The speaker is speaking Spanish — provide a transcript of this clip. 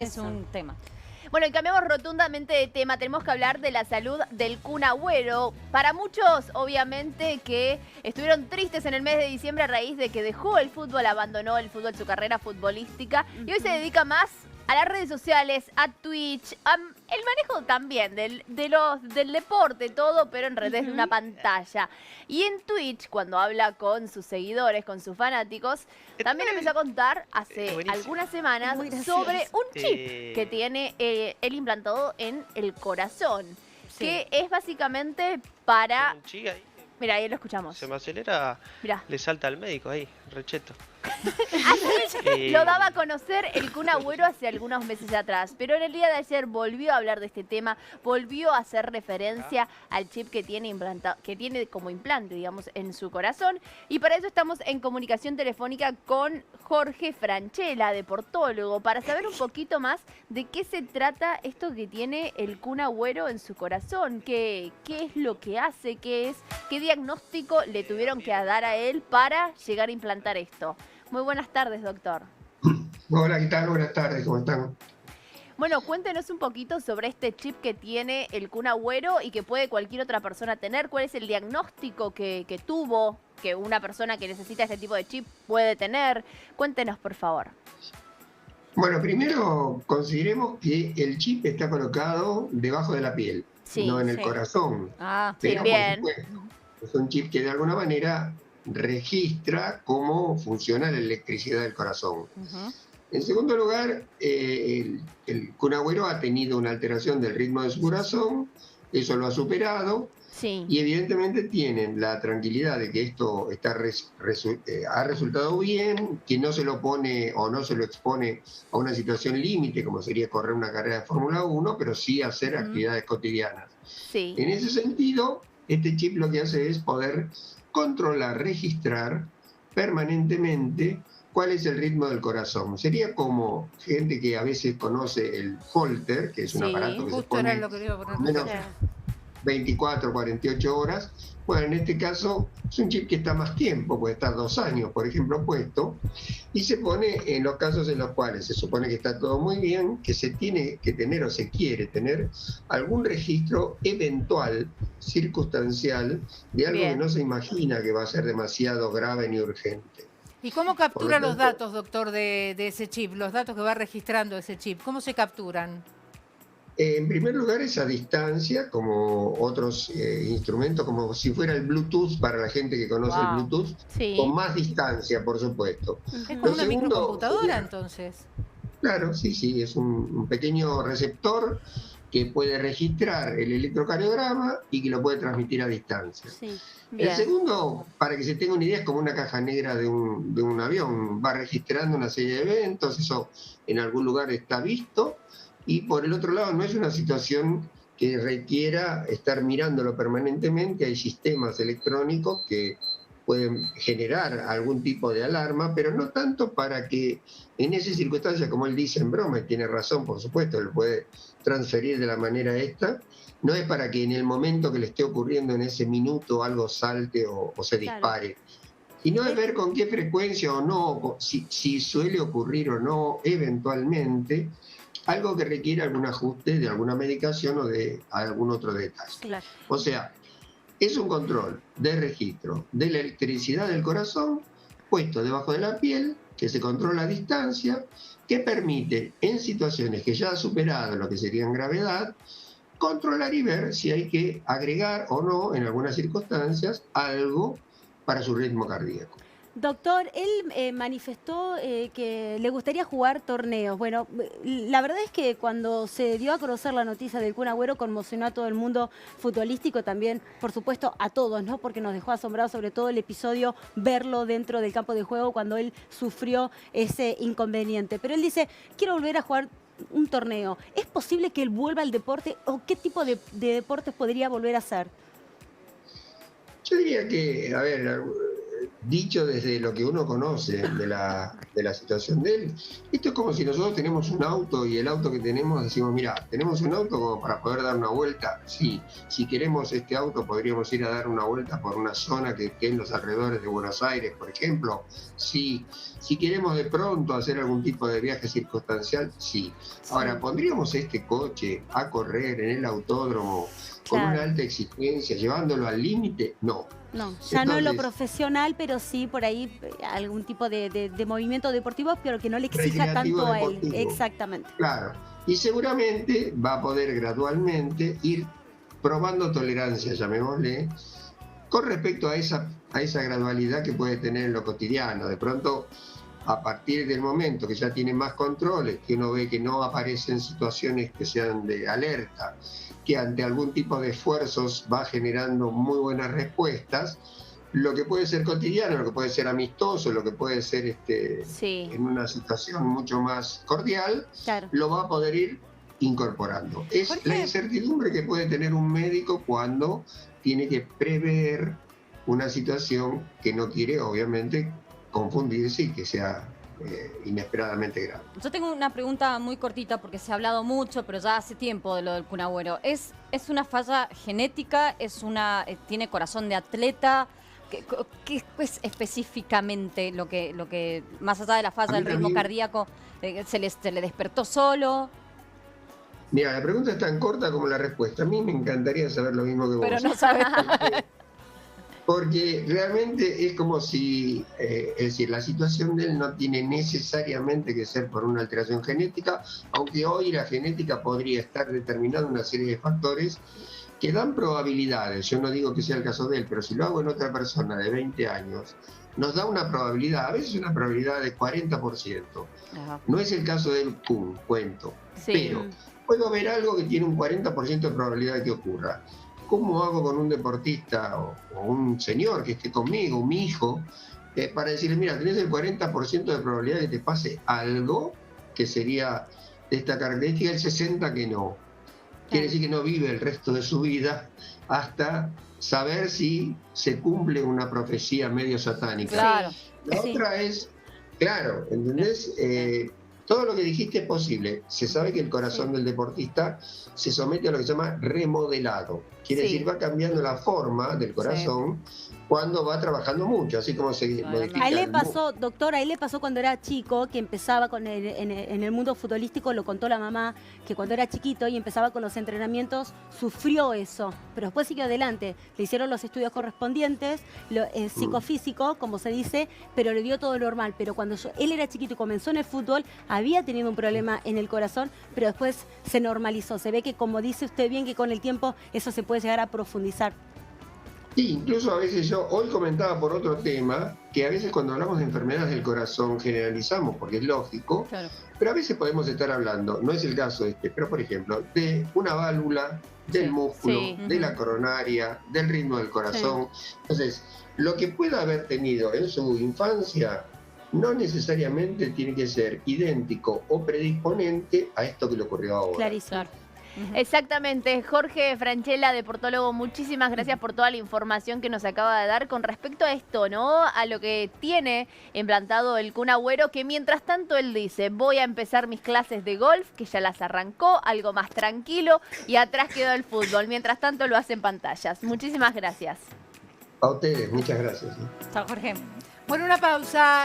es un tema. Bueno, y cambiamos rotundamente de tema. Tenemos que hablar de la salud del Kun Agüero. Para muchos, obviamente, que estuvieron tristes en el mes de diciembre a raíz de que dejó el fútbol, abandonó el fútbol, su carrera futbolística, y hoy se dedica más a las redes sociales, a Twitch, el manejo también del deporte, todo, pero en redes de una pantalla. Y en Twitch, cuando habla con sus seguidores, con sus fanáticos, también empezó a contar hace algunas semanas sobre un chip que tiene él implantado en el corazón, que es básicamente para... Mira, ahí lo escuchamos. Se me acelera, Mirá. le salta al médico ahí, recheto. Así lo daba a conocer el Kun Agüero hace algunos meses atrás, pero en el día de ayer volvió a hablar de este tema, volvió a hacer referencia al chip que tiene implantado, que tiene como implante, digamos, en su corazón, y para eso estamos en comunicación telefónica con Jorge Franchella, deportólogo, para saber un poquito más de qué se trata esto que tiene el Kun Agüero en su corazón, qué es lo que hace, qué diagnóstico le tuvieron que dar a él para llegar a implantar esto. Muy buenas tardes, doctor. Hola, ¿qué tal? Buenas tardes, ¿cómo están? Bueno, cuéntenos un poquito sobre este chip que tiene el Kun Agüero y que puede cualquier otra persona tener. ¿Cuál es el diagnóstico que tuvo, que una persona que necesita este tipo de chip puede tener? Cuéntenos, por favor. Bueno, primero consideremos que el chip está colocado debajo de la piel, no en el corazón. Ah, pero, sí, bien. por supuesto, es un chip que de alguna manera registra cómo funciona la electricidad del corazón. En segundo lugar, el Kun Agüero ha tenido una alteración del ritmo de su corazón, eso lo ha superado, y evidentemente tienen la tranquilidad de que esto ha resultado bien, que no se lo pone o no se lo expone a una situación límite, como sería correr una carrera de Fórmula 1, pero sí hacer actividades cotidianas. En ese sentido, este chip lo que hace es poder controlar, registrar permanentemente cuál es el ritmo del corazón. Sería como gente que a veces conoce el Holter, que es un aparato que se pone menos 24, 48 horas. Bueno, en este caso es un chip que está más tiempo, puede estar 2 años, por ejemplo, puesto, y se pone en los casos en los cuales se supone que está todo muy bien, que se tiene que tener o se quiere tener algún registro eventual, circunstancial, de algo que no se imagina que va a ser demasiado grave ni urgente. ¿Y cómo captura los datos, doctor, de ese chip? Los datos que va registrando ese chip, ¿cómo se capturan? En primer lugar, es a distancia, como otros instrumentos, como si fuera el Bluetooth para la gente que conoce el Bluetooth, con más distancia, por supuesto. Es como una microcomputadora, entonces. Claro, sí, es un pequeño receptor que puede registrar el electrocardiograma y que lo puede transmitir a distancia. El segundo, para que se tenga una idea, es como una caja negra de un avión, va registrando una serie de eventos, eso en algún lugar está visto. Y por el otro lado, no es una situación que requiera estar mirándolo permanentemente. Hay sistemas electrónicos que pueden generar algún tipo de alarma, pero no tanto para que en esa circunstancia, como él dice en broma, y tiene razón, por supuesto, lo puede transferir de la manera esta, no es para que en el momento que le esté ocurriendo en ese minuto algo salte o se dispare. Y no es ver con qué frecuencia o no, si suele ocurrir o no eventualmente, algo que requiere algún ajuste de alguna medicación o de algún otro detalle. O sea, es un control de registro de la electricidad del corazón puesto debajo de la piel, que se controla a distancia, que permite en situaciones que ya ha superado lo que serían gravedad, controlar y ver si hay que agregar o no en algunas circunstancias algo para su ritmo cardíaco. Doctor, él manifestó que le gustaría jugar torneos. Bueno, la verdad es que cuando se dio a conocer la noticia del Kun Agüero conmocionó a todo el mundo futbolístico, también, por supuesto, a todos, ¿no? Porque nos dejó asombrados, sobre todo el episodio, verlo dentro del campo de juego cuando él sufrió ese inconveniente. Pero él dice, quiero volver a jugar un torneo. ¿Es posible que él vuelva al deporte o qué tipo de deportes podría volver a hacer? Yo diría que, a ver, dicho desde lo que uno conoce de la situación de él, esto es como si nosotros tenemos un auto y el auto que tenemos decimos, mira, tenemos un auto como para poder dar una vuelta. Sí, si queremos este auto podríamos ir a dar una vuelta por una zona que esté en los alrededores de Buenos Aires, por ejemplo. Sí, si queremos de pronto hacer algún tipo de viaje circunstancial, sí. Ahora, ¿pondríamos este coche a correr en el autódromo con una alta exigencia, llevándolo al límite? No. No, ya no lo profesional, pero sí por ahí algún tipo de movimiento deportivo, pero que no le exija tanto a él. Exactamente. Claro. Y seguramente va a poder gradualmente ir probando tolerancia, llamémosle, con respecto a esa gradualidad que puede tener en lo cotidiano. De pronto, a partir del momento que ya tiene más controles, que uno ve que no aparecen situaciones que sean de alerta, que ante algún tipo de esfuerzos va generando muy buenas respuestas, lo que puede ser cotidiano, lo que puede ser amistoso, lo que puede ser en una situación mucho más cordial, lo va a poder ir incorporando. Es la incertidumbre que puede tener un médico cuando tiene que prever una situación que no quiere, obviamente, confundirse y que sea inesperadamente grave. Yo tengo una pregunta muy cortita porque se ha hablado mucho, pero ya hace tiempo de lo del Kun Agüero. ¿Es una falla genética? ¿Tiene corazón de atleta? ¿Qué es específicamente lo que más allá de la falla del ritmo cardíaco, se le despertó solo? Mira, la pregunta es tan corta como la respuesta. A mí me encantaría saber lo mismo que vos. Pero no sabes. Porque realmente es como si, es decir, la situación de él no tiene necesariamente que ser por una alteración genética, aunque hoy la genética podría estar determinando una serie de factores que dan probabilidades. Yo no digo que sea el caso de él, pero si lo hago en otra persona de 20 años, nos da una probabilidad, a veces una probabilidad de 40%. Ajá. No es el caso del Kun, cuento, pero puedo ver algo que tiene un 40% de probabilidad de que ocurra. ¿Cómo hago con un deportista o un señor que esté conmigo, un hijo, para decirle, mira, tenés el 40% de probabilidad de que te pase algo que sería de esta característica, el 60% que no? Quiere decir que no vive el resto de su vida hasta saber si se cumple una profecía medio satánica. Claro. La otra es, claro, ¿entendés? Todo lo que dijiste es posible. Se sabe que el corazón del deportista se somete a lo que se llama remodelado. Quiere decir, va cambiando la forma del corazón cuando va trabajando mucho, así como se modifica. A él le pasó, doctor, a él le pasó cuando era chico, que empezaba en el mundo futbolístico, lo contó la mamá, que cuando era chiquito y empezaba con los entrenamientos, sufrió eso, pero después siguió adelante. Le hicieron los estudios correspondientes, psicofísico, como se dice, pero le dio todo normal. Pero cuando él era chiquito y comenzó en el fútbol, había tenido un problema en el corazón, pero después se normalizó. Se ve que, como dice usted bien, que con el tiempo eso se puede llegar a profundizar. Sí, incluso a veces yo hoy comentaba por otro tema que a veces cuando hablamos de enfermedades del corazón generalizamos, porque es lógico, pero a veces podemos estar hablando, no es el caso pero por ejemplo, de una válvula, del músculo, de la coronaria, del ritmo del corazón. Entonces, lo que pueda haber tenido en su infancia no necesariamente tiene que ser idéntico o predisponente a esto que le ocurrió ahora. Clarísimo. Exactamente. Jorge Francella, deportólogo, muchísimas gracias por toda la información que nos acaba de dar con respecto a esto, ¿no? A lo que tiene implantado el Kun Agüero, que mientras tanto él dice, voy a empezar mis clases de golf, que ya las arrancó, algo más tranquilo, y atrás quedó el fútbol. Mientras tanto lo hace en pantallas. Muchísimas gracias. A ustedes, muchas gracias. Chao, Jorge. Bueno, una pausa.